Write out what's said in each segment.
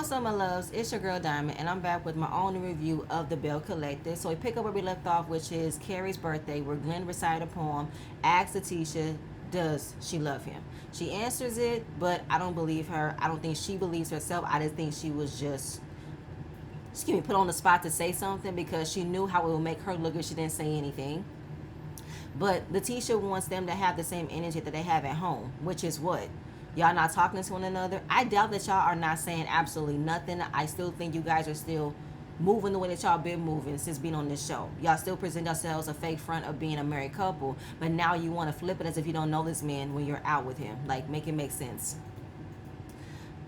What's up, my loves? It's your girl Diamond, and I'm back with my own review of the Belle Collective. So we pick up where we left off, which is Carrie's birthday, where Glenn recited a poem, asks Lateshia, does she love him? She answers it, but I don't believe her. I don't think she believes herself. I just think she was just, put on the spot to say something because she knew how it would make her look if she didn't say anything. But Lateshia wants them to have the same energy that they have at home, which is what? Y'all not talking to one another. I doubt that y'all are not saying absolutely nothing. I still think you guys are still moving the way that y'all been moving since being on this show. Y'all still present yourselves a fake front of being a married couple, but now you want to flip it as if you don't know this man when you're out with him. Like, make it make sense.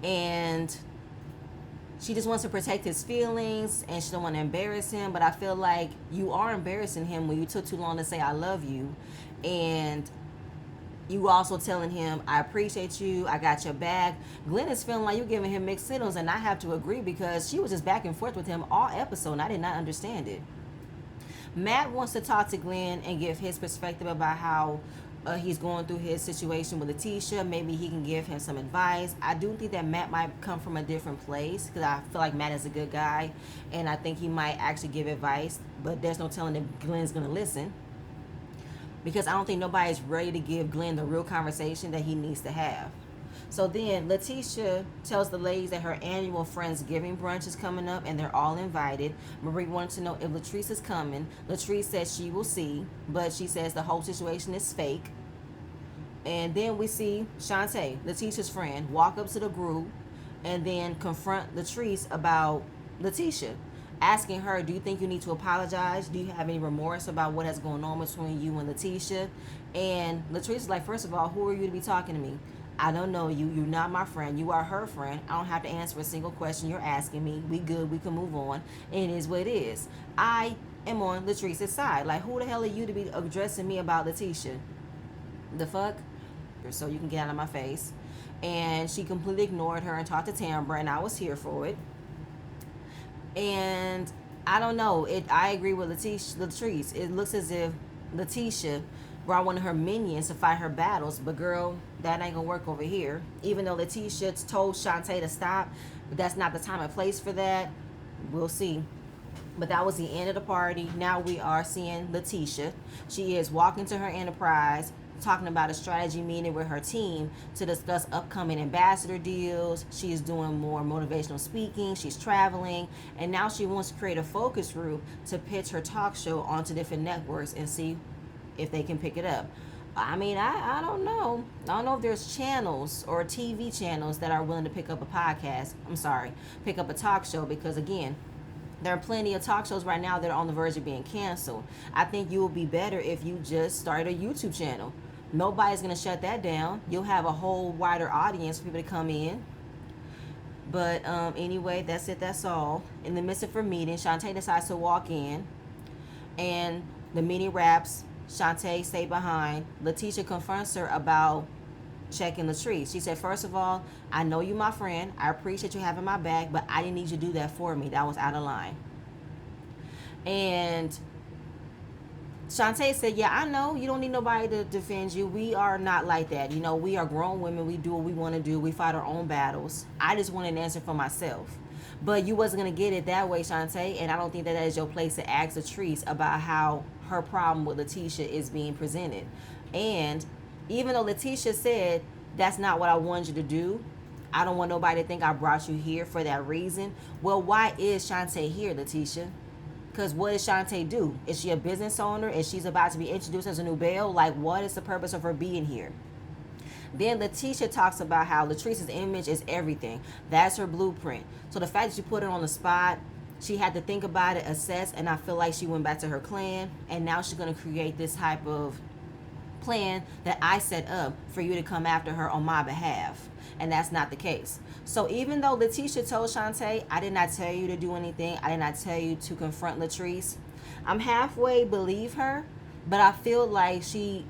And she just wants to protect his feelings and she don't want to embarrass him, but I feel like you are embarrassing him when you took too long to say I love you, and you also telling him I appreciate you, I got your back. Glenn is feeling like you're giving him mixed signals, and I have to agree because she was just back and forth with him all episode and I did not understand it. Matt wants to talk to Glenn and give his perspective about how he's going through his situation with Lateshia. Maybe he can give him some advice. I do think that Matt might come from a different place because I feel like Matt is a good guy and I think he might actually give advice, but there's no telling if Glenn's going to listen because I don't think nobody's ready to give Glenn the real conversation that he needs to have. So then Lateshia tells the ladies that her annual Friendsgiving brunch is coming up and they're all invited. Marie wanted to know if Latrice is coming. Latrice says she will see, but she says the whole situation is fake. And then we see Shante, Letitia's friend, walk up to the group and then confront Latrice about Lateshia, asking her, do you think you need to apologize? Do you have any remorse about what has going on between you and Lateshia? And Latrice is like, first of all, who are you to be talking to me? I don't know you. You're not my friend. You are her friend. I don't have to answer a single question you're asking me. We good. We can move on. And it is what it is. I am on Latrice's side. Like, who the hell are you to be addressing me about Lateshia? The fuck? So you can get out of my face. And she completely ignored her and talked to Tambra, and I was here for it. And I don't know. I agree with Latrice. It looks as if Lateshia brought one of her minions to fight her battles, but girl, that ain't gonna work over here. Even though Lateshia told Shante to stop, but that's not the time and place for that. We'll see. But that was the end of the party. Now we are seeing Lateshia. She is walking to her enterprise, talking about a strategy meeting with her team to discuss upcoming ambassador deals. She is doing more motivational speaking. She's traveling. And now she wants to create a focus group to pitch her talk show onto different networks and see if they can pick it up. I mean, I don't know. I don't know if there's channels or TV channels that are willing to pick up a podcast. Pick up a talk show, because again, there are plenty of talk shows right now that are on the verge of being canceled. I think you will be better if you just start a YouTube channel. Nobody's going to shut that down. You'll have a whole wider audience for people to come in. But anyway, that's it. That's all. In the midst of her meeting, Shante decides to walk in. And the meeting wraps. Shante stayed behind. Lateshia confronts her about checking Latrice. She said, first of all, I know you my friend. I appreciate you having my back, but I didn't need you to do that for me. That was out of line. And Shante said, yeah, I know you don't need nobody to defend you. We are not like that. You know, we are grown women. We do what we want to do. We fight our own battles. I just want an answer for myself. But you wasn't going to get it that way, Shante, and I don't think that is your place to ask Latrice about how her problem with Lateshia is being presented. And even though Lateshia said, that's not what I wanted you to do, I don't want nobody to think I brought you here for that reason. Well, why is Shante here, Lateshia? Because what does Shante do? Is she a business owner? Is she's about to be introduced as a new Belle? Like, what is the purpose of her being here? Then Lateshia talks about how Latrice's image is everything. That's her blueprint. So the fact that you put her on the spot, she had to think about it, assess, and I feel like she went back to her clan, and now she's going to create this type of plan that I set up for you to come after her on my behalf. And that's not the case. So even though Lateshia told Shante, I did not tell you to do anything, I did not tell you to confront Latrice, I'm halfway believe her, but I feel like she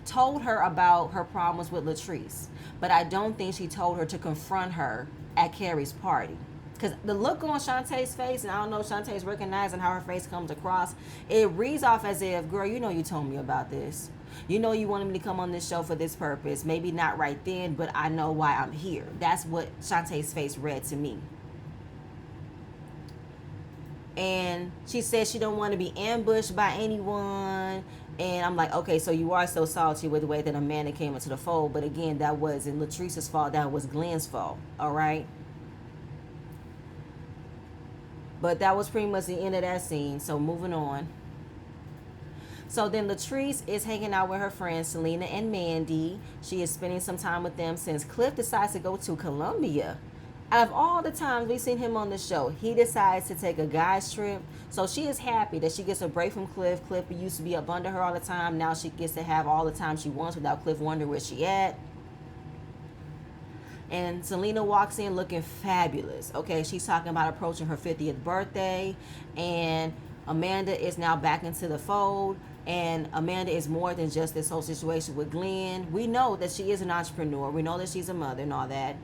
told her about her problems with Latrice, but I don't think she told her to confront her at Carrie's party. Because the look on Shantae's face, and I don't know if Shantae's recognizing how her face comes across, it reads off as if, girl, you know you told me about this. You know you wanted me to come on this show for this purpose. Maybe not right then, but I know why I'm here. That's what Shantae's face read to me. And she said she don't want to be ambushed by anyone. And I'm like, okay, so you are so salty with the way that Amanda came into the fold. But again, that wasn't Latrice's fault. That was Glenn's fault. All right. But that was pretty much the end of that scene. So moving on. So then Latrice is hanging out with her friends Selena and Mandy. She is spending some time with them since Cliff decides to go to Colombia. Out of all the times we've seen him on the show, he decides to take a guy's trip. So she is happy that she gets a break from Cliff. Cliff used to be up under her all the time. Now she gets to have all the time she wants without Cliff wondering where she at. And Selena walks in looking fabulous. Okay, she's talking about approaching her 50th birthday. And Amanda is now back into the fold. And Amanda is more than just this whole situation with Glenn. We know that she is an entrepreneur. We know that she's a mother and all that.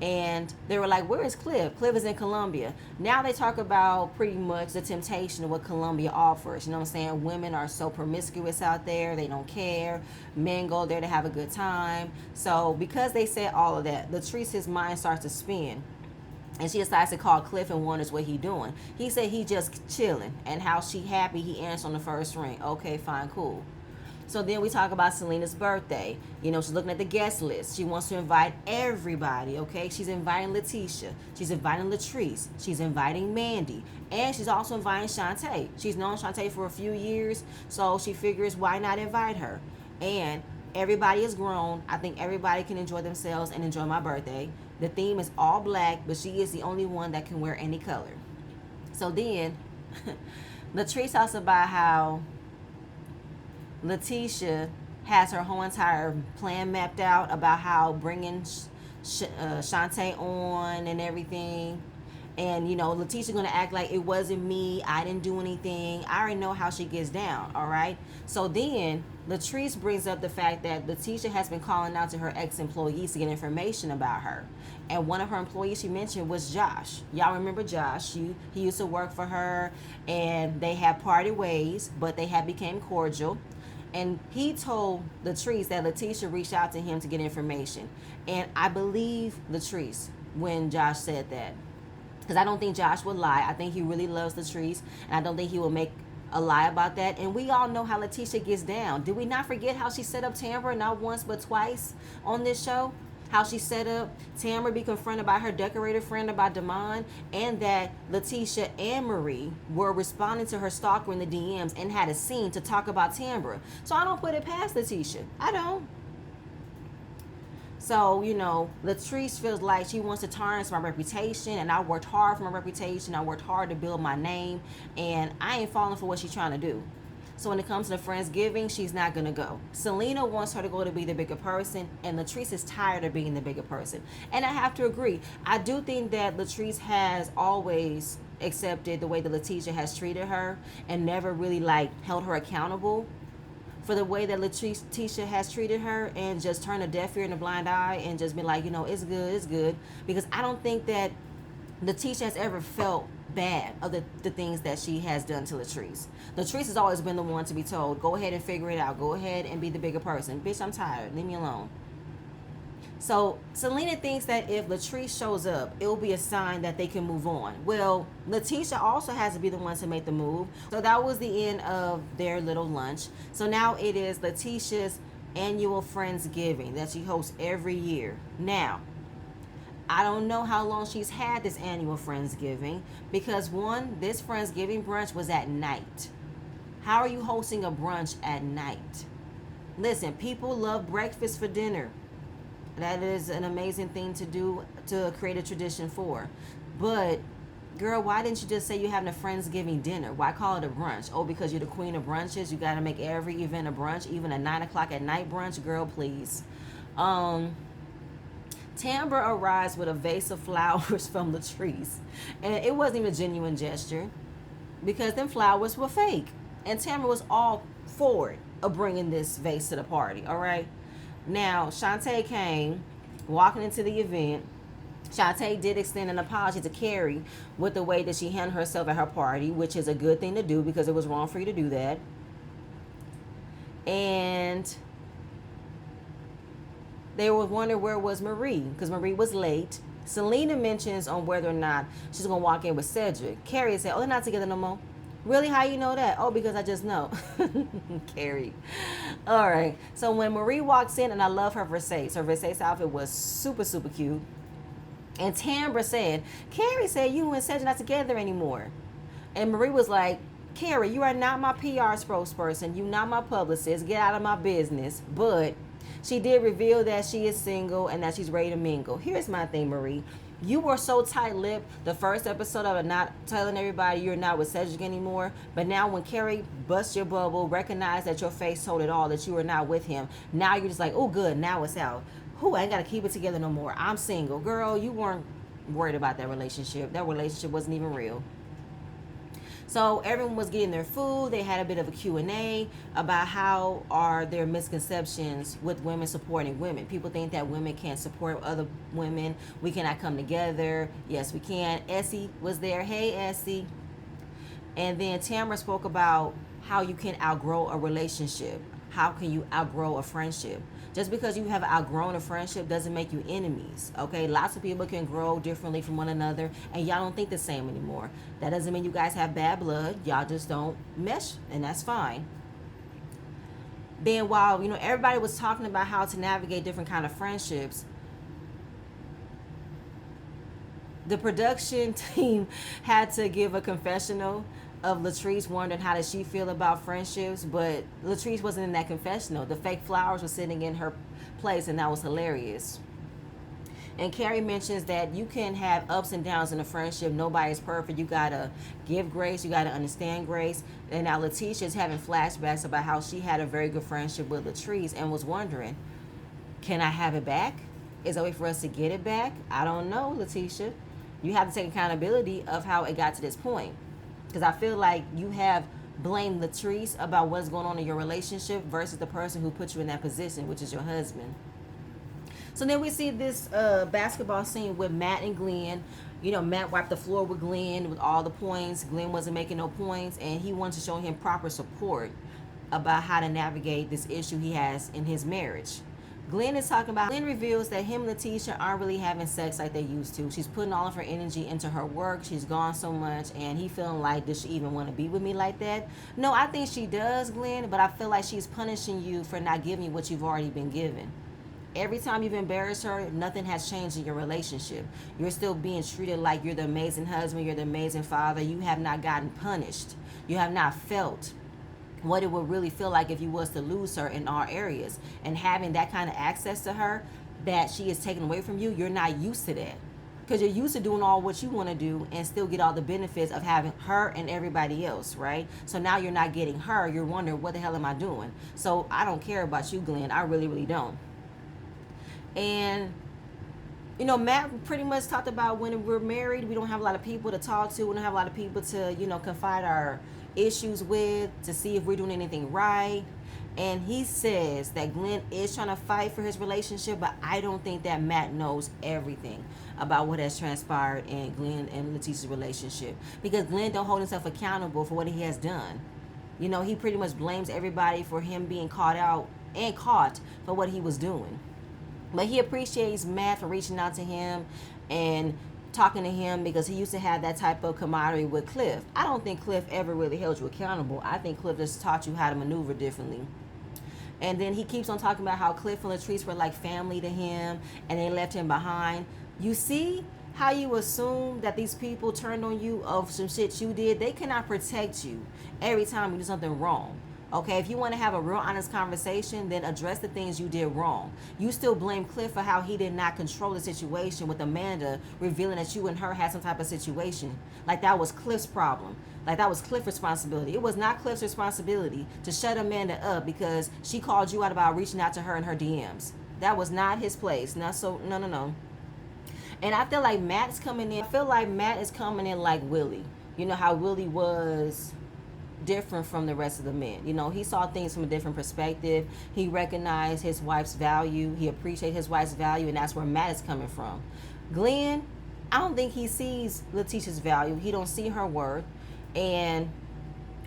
And they were like, where is Cliff? Cliff is in Colombia. Now they talk about pretty much the temptation of what Colombia offers. You know what I'm saying? Women are so promiscuous out there. They don't care. Men go there to have a good time. So because they said all of that, Latrice's mind starts to spin. And she decides to call Cliff and wonders what he doing. He said he just chilling. And how she happy he answered on the first ring. Okay, fine, cool. So then we talk about Selena's birthday. You know, she's looking at the guest list. She wants to invite everybody, okay? She's inviting Lateshia. She's inviting Latrice. She's inviting Mandy. And she's also inviting Shante. She's known Shante for a few years, so she figures why not invite her? And everybody is grown. I think everybody can enjoy themselves and enjoy my birthday. The theme is all black, but she is the only one that can wear any color. So then, Latrice talks about how Lateshia has her whole entire plan mapped out about how bringing Shante on and everything. And, you know, Lateshia going to act like it wasn't me. I didn't do anything. I already know how she gets down, all right? So then Latrice brings up the fact that Lateshia has been calling out to her ex-employees to get information about her. And one of her employees she mentioned was Josh. Y'all remember Josh? He used to work for her, and they had parted ways, but they had became cordial. And he told Latrice that Lateshia reached out to him to get information. And I believe Latrice when Josh said that. Because I don't think Josh would lie. I think he really loves Latrice. And I don't think he will make a lie about that. And we all know how Lateshia gets down. Did we not forget how she set up Tamra not once but twice on this show? How she set up Tamra be confronted by her decorator friend about Damon, and that Lateshia and Marie were responding to her stalker in the DMs and had a scene to talk about Tamra. So I don't put it past Lateshia. I don't. So, you know, Latrice feels like she wants to tarnish my reputation, and I worked hard for my reputation. I worked hard to build my name, and I ain't falling for what she's trying to do. So when it comes to the Friendsgiving, she's not going to go. Selena wants her to go to be the bigger person, and Latrice is tired of being the bigger person. And I have to agree. I do think that Latrice has always accepted the way that Lateshia has treated her and never really, like, held her accountable for the way that Lateshia has treated her, and just turned a deaf ear and a blind eye and just been like, you know, it's good. Because I don't think that Lateshia has ever felt bad of the things that she has done to Latrice. Latrice has always been the one to be told, go ahead and figure it out. Go ahead and be the bigger person. Bitch, I'm tired. Leave me alone. So Selena thinks that if Latrice shows up, it will be a sign that they can move on. Well, Lateshia also has to be the one to make the move. So that was the end of their little lunch. So now it is Lateshia's annual Friendsgiving that she hosts every year. Now, I don't know how long she's had this annual Friendsgiving, because one, this Friendsgiving brunch was at night. How are you hosting a brunch at night? Listen, people love breakfast for dinner. That is an amazing thing to do, to create a tradition for. But, girl, why didn't you just say you're having a Friendsgiving dinner? Why call it a brunch? Oh, because you're the queen of brunches? You got to make every event a brunch, even a 9 o'clock at night brunch? Girl, please. Tamra arrives with a vase of flowers from Latrice. And it wasn't even a genuine gesture, because them flowers were fake. And Tamra was all for it of bringing this vase to the party, all right? Now, Shante came walking into the event. Shante did extend an apology to Carrie with the way that she handled herself at her party, which is a good thing to do, because it was wrong for you to do that. And they were wondering where was Marie, because Marie was late. Selena mentions on whether or not she's gonna walk in with Cedric. Carrie said, "Oh, they're not together no more." Really? How you know that? Oh, because I just know. Carrie. All right. So when Marie walks in, and I love her Versace outfit was super, super cute. And Tambra said, Carrie said you and Cedric not together anymore. And Marie was like, Carrie, you are not my PR spokesperson. You're not my publicist. Get out of my business. But she did reveal that she is single and that she's ready to mingle. Here's my thing, Marie. You were so tight-lipped the first episode of it, not telling everybody you're not with Cedric anymore. But now when Carrie busts your bubble, recognize that your face told it all, that you are not with him. Now you're just like, oh, good, now it's out. Who, I ain't got to keep it together no more. I'm single. Girl, you weren't worried about that relationship. That relationship wasn't even real. So everyone was getting their food. They had a bit of a Q&A about how are their misconceptions with women supporting women. People think that women can't support other women. We cannot come together. Yes, we can. Essie was there. Hey, Essie. And then Tamara spoke about how you can outgrow a relationship. How can you outgrow a friendship? Just because you have outgrown a friendship doesn't make you enemies, okay? Lots of people can grow differently from one another, and y'all don't think the same anymore. That doesn't mean you guys have bad blood. Y'all just don't mesh, and that's fine. Then while, everybody was talking about how to navigate different kind of friendships, the production team had to give a confessional of Latrice wondering how does she feel about friendships, but Latrice wasn't in that confessional. The fake flowers were sitting in her place, and that was hilarious. And Carrie mentions that you can have ups and downs in a friendship. Nobody's perfect. You gotta give grace. You gotta understand grace. And now Lateshia is having flashbacks about how she had a very good friendship with Latrice and was wondering, can I have it back? Is there a way for us to get it back? I don't know, Lateshia. You have to take accountability of how it got to this point. Because I feel like you have blamed Latrice about what's going on in your relationship versus the person who put you in that position, which is your husband. So then we see this basketball scene with Matt and Glenn. Matt wiped the floor with Glenn with all the points. Glenn wasn't making no points, and he wanted to show him proper support about how to navigate this issue he has in his marriage. Glenn reveals that him and Lateshia aren't really having sex like they used to. She's putting all of her energy into her work. She's gone so much, and he feeling like, does she even want to be with me like that? No, I think she does, Glenn, but I feel like she's punishing you for not giving you what you've already been given. Every time you've embarrassed her, nothing has changed in your relationship. You're still being treated like you're the amazing husband, you're the amazing father. You have not gotten punished. You have not felt what it would really feel like if you was to lose her in all areas. And having that kind of access to her that she is taken away from you, you're not used to that. Because you're used to doing all what you want to do and still get all the benefits of having her and everybody else, right? So now you're not getting her. You're wondering, what the hell am I doing? So I don't care about you, Glenn. I really, really don't. And Matt pretty much talked about when we're married, we don't have a lot of people to talk to. We don't have a lot of people to, confide our issues with, to see if we're doing anything right. And he says that Glenn is trying to fight for his relationship, but I don't think that Matt knows everything about what has transpired in Glenn and Letitia's relationship, because Glenn don't hold himself accountable for what he has done. He pretty much blames everybody for him being caught out and caught for what he was doing. But he appreciates Matt for reaching out to him and talking to him, because he used to have that type of camaraderie with Cliff. I don't think Cliff ever really held you accountable. I think Cliff just taught you how to maneuver differently. And then he keeps on talking about how Cliff and Latrice were like family to him and they left him behind. You see how you assume that these people turned on you of some shit you did? They cannot protect you every time you do something wrong. Okay, if you want to have a real honest conversation, then address the things you did wrong. You still blame Cliff for how he did not control the situation with Amanda, revealing that you and her had some type of situation. Like that was Cliff's problem. Like that was Cliff's responsibility. It was not Cliff's responsibility to shut Amanda up because she called you out about reaching out to her in her DMs. That was not his place. No. And I feel like Matt's coming in. I feel like Matt is coming in like Willie. You know how Willie was different from the rest of the men. He saw things from a different perspective. He recognized his wife's value. He appreciated his wife's value, and that's where Matt is coming from. Glenn, I don't think he sees Letitia's value. He don't see her worth. And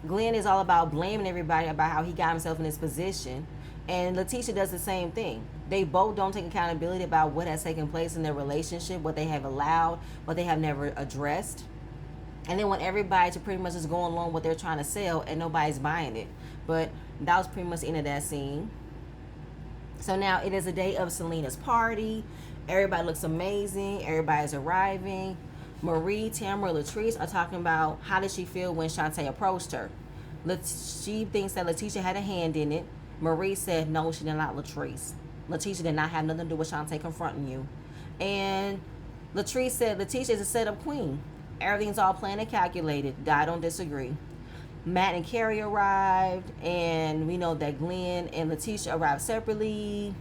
Glenn is all about blaming everybody about how he got himself in this position. And Lateshia does the same thing. They both don't take accountability about what has taken place in their relationship, what they have allowed, what they have never addressed. And they want everybody to pretty much just go along with what they're trying to sell, and nobody's buying it. But that was pretty much the end of that scene. So now it is a day of Selena's party. Everybody looks amazing. Everybody's arriving. Marie, Tamara, Latrice are talking about how did she feel when Shante approached her. She thinks that Lateshia had a hand in it. Marie said no, she did not. Lateshia did not have nothing to do with Shante confronting you. And Latrice said Lateshia is a setup queen. Everything's all planned and calculated. I don't disagree. Matt and Carrie arrived, and we know that Glenn and Lateshia arrived separately.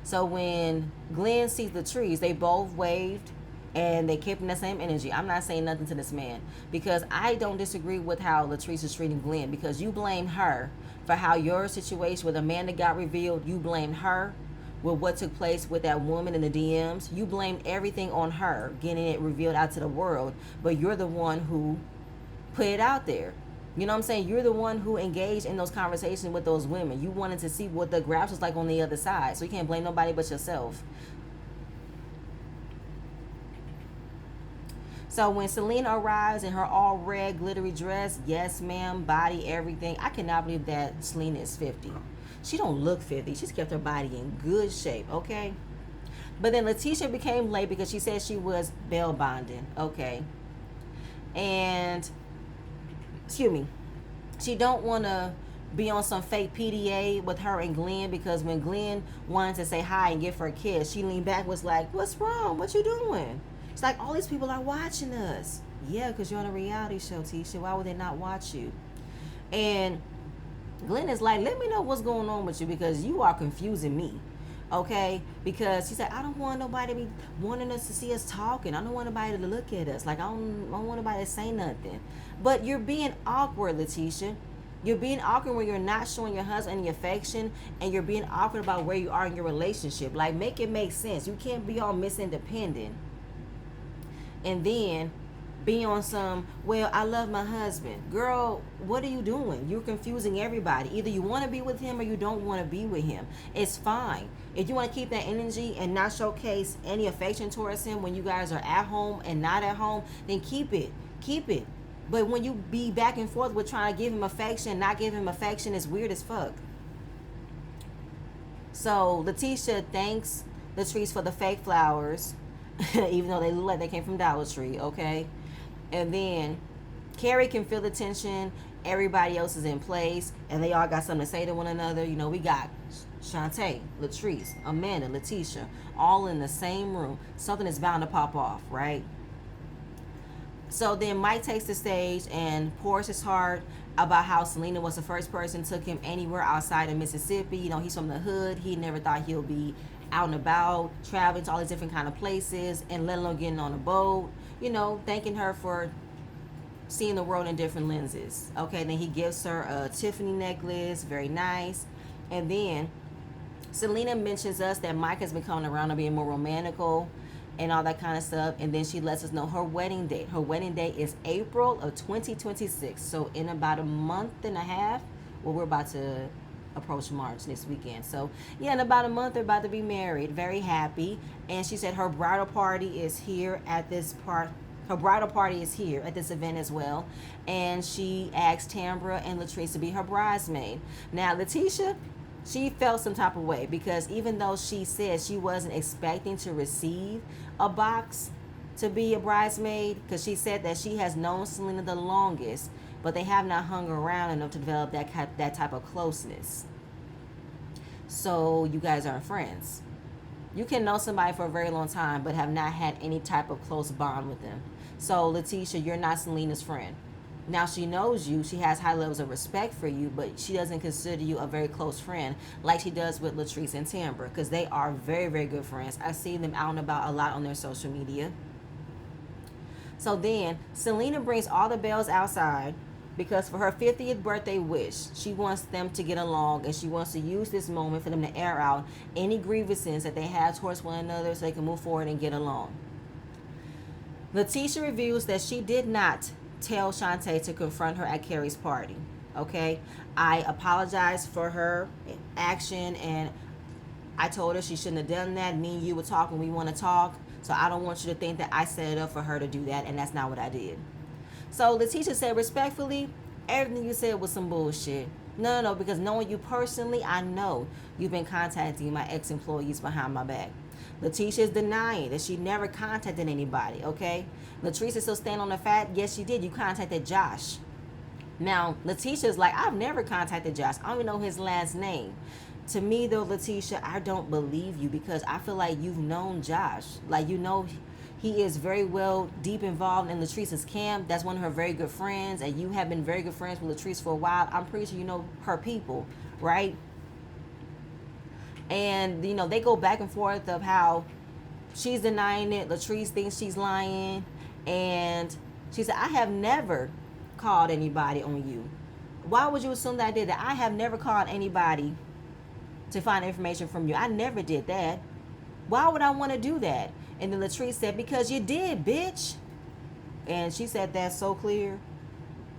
So when Glenn sees Latrice, they both waved and they kept in the same energy. I'm not saying nothing to this man because I don't disagree with how Latrice is treating Glenn, because you blamed her for how your situation with Amanda got revealed. You blamed her with what took place with that woman in the DMs. You blamed everything on her getting it revealed out to the world, but you're the one who put it out there. You know what I'm saying? You're the one who engaged in those conversations with those women. You wanted to see what the graphs was like on the other side. So you can't blame nobody but yourself. So when Selena arrives in her all red glittery dress, yes ma'am, body, everything, I cannot believe that Selena is 50. She don't look 50. She's kept her body in good shape, okay? But then Lateshia became late because she said she was bail bonding, okay? And excuse me, she don't want to be on some fake PDA with her and Glenn, because when Glenn wanted to say hi and give her a kiss, she leaned back, was like, what's wrong? What you doing? It's like, all these people are watching us. Yeah, because you're on a reality show, Tisha. Why would they not watch you? And Glenn is like, let me know what's going on with you, because you are confusing me. Okay, because she said, I don't want nobody to be wanting us to see us talking. I don't want nobody to look at us. Like, I don't want nobody to say nothing. But you're being awkward, Lateshia. You're being awkward when you're not showing your husband any affection, and you're being awkward about where you are in your relationship. Like, make it make sense. You can't be all misindependent and then be on some, well, I love my husband. Girl, what are you doing? You're confusing everybody. Either you want to be with him or you don't want to be with him. It's fine. If you want to keep that energy and not showcase any affection towards him when you guys are at home and not at home, then keep it. Keep it. But when you be back and forth with trying to give him affection, not give him affection, it's weird as fuck. So Lateshia thanks Latrice for the fake flowers, even though they look like they came from Dollar Tree, okay? And then Carrie can feel the tension. Everybody else is in place, and they all got something to say to one another. You know, we got Shante, Latrice, Amanda, Lateshia, all in the same room. Something is bound to pop off, right? So then Mike takes the stage and pours his heart about how Selena was the first person took him anywhere outside of Mississippi. You know, he's from the hood. He never thought he'll be out and about, traveling to all these different kind of places, and let alone getting on a boat. You know, thanking her for seeing the world in different lenses. Okay, then he gives her a Tiffany necklace, very nice. And then Selena mentions us that Mike has been coming around and being more romantical and all that kind of stuff. And then she lets us know her wedding date. Her wedding date is April of 2026. So in about a month and a half, well, we're about to approach March this weekend. So yeah, in about a month they're about to be married. Very happy. And she said her bridal party is here at this part. Her bridal party is here at this event as well. And she asked Tambra and Latrice to be her bridesmaid. Now Lateshia, she felt some type of way, because even though she said she wasn't expecting to receive a box to be a bridesmaid, because she said that she has known Selena the longest, but they have not hung around enough to develop that type of closeness. So you guys aren't friends. You can know somebody for a very long time but have not had any type of close bond with them. So Lateshia, you're not Selena's friend. Now she knows you, she has high levels of respect for you, but she doesn't consider you a very close friend like she does with Latrice and Tambra, because they are very, very good friends. I see them out and about a lot on their social media. So then Selena brings all the Bells outside, because for her 50th birthday wish, she wants them to get along, and she wants to use this moment for them to air out any grievances that they have towards one another so they can move forward and get along. Lateshia reveals that she did not tell Shante to confront her at Carrie's party. Okay, I apologized for her action, and I told her she shouldn't have done that. Me and you were talking, we want to talk. So I don't want you to think that I set it up for her to do that, and that's not what I did. So Latisha said, respectfully, everything you said was some bullshit. No, no, no, because knowing you personally, I know you've been contacting my ex-employees behind my back. Latisha is denying that she never contacted anybody, okay? Latrice is still standing on the fact, yes, she did. You contacted Josh. Now, Letitia's like, I've never contacted Josh. I don't even know his last name. To me, though, Letitia, I don't believe you because I feel like you've known Josh. Like, you know, he is very well deep involved in Latrice's camp. That's one of her very good friends, and you have been very good friends with Latrice for a while. I'm pretty sure you know her people, right? And, you know, they go back and forth of how she's denying it. Latrice thinks she's lying. And she said, I have never called anybody on you. Why would you assume that I did that? I have never called anybody to find information from you. I never did that. Why would I want to do that? And then Latrice said, because you did, bitch. And she said that so clear,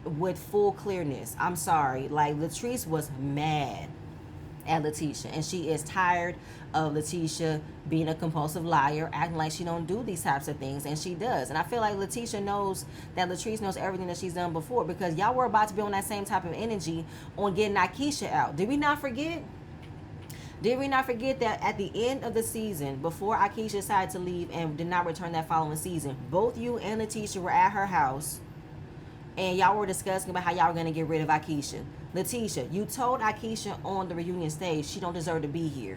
with full clearness. I'm sorry. Like, Latrice was mad at Letitia, and she is tired of Letitia being a compulsive liar, acting like she don't do these types of things, and she does. And I feel like Letitia knows that Latrice knows everything that she's done before, because y'all were about to be on that same type of energy on getting Akeisha out. Did we not forget? Did we not forget that at the end of the season, before Akeisha decided to leave and did not return that following season, both you and Letitia were at her house, and y'all were discussing about how y'all were going to get rid of Akeisha. Letitia, you told Akeisha on the reunion stage she don't deserve to be here.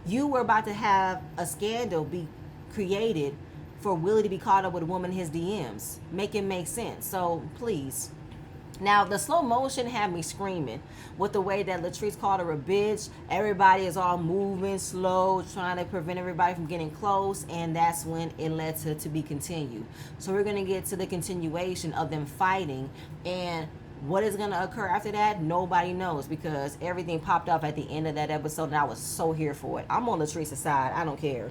You were about to have a scandal be created for Willie to be caught up with a woman in his DMs. Make it make sense. So, please. Now, the slow motion had me screaming with the way that Latrice called her a bitch. Everybody is all moving slow, trying to prevent everybody from getting close, and that's when it led to be continued. So we're going to get to the continuation of them fighting, and what is going to occur after that, nobody knows, because everything popped off at the end of that episode, and I was so here for it. I'm on Latrice's side. I don't care.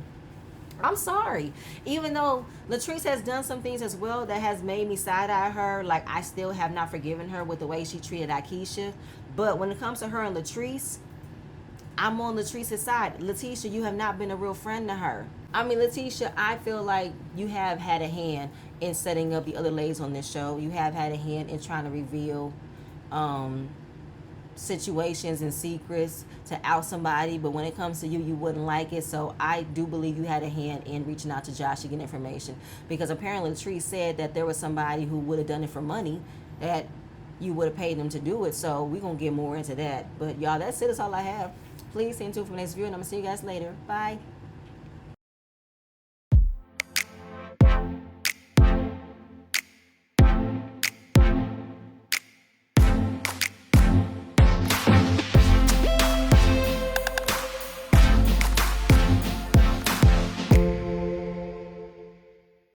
I'm sorry. Even though Latrice has done some things as well that has made me side-eye her, like, I still have not forgiven her with the way she treated Akeisha. But when it comes to her and Latrice, I'm on Latrice's side. Letitia, you have not been a real friend to her. I mean, Letitia, I feel like you have had a hand in setting up the other ladies on this show. You have had a hand in trying to reveal situations and secrets to out somebody, but when it comes to you, you wouldn't like it. So I do believe you had a hand in reaching out to Josh to get information, because apparently Latrice said that there was somebody who would have done it for money, that you would have paid them to do it. So we're gonna get more into that. But y'all, that's it. That's all I have. Please stay tuned for the next video, and I'm gonna see you guys later. Bye.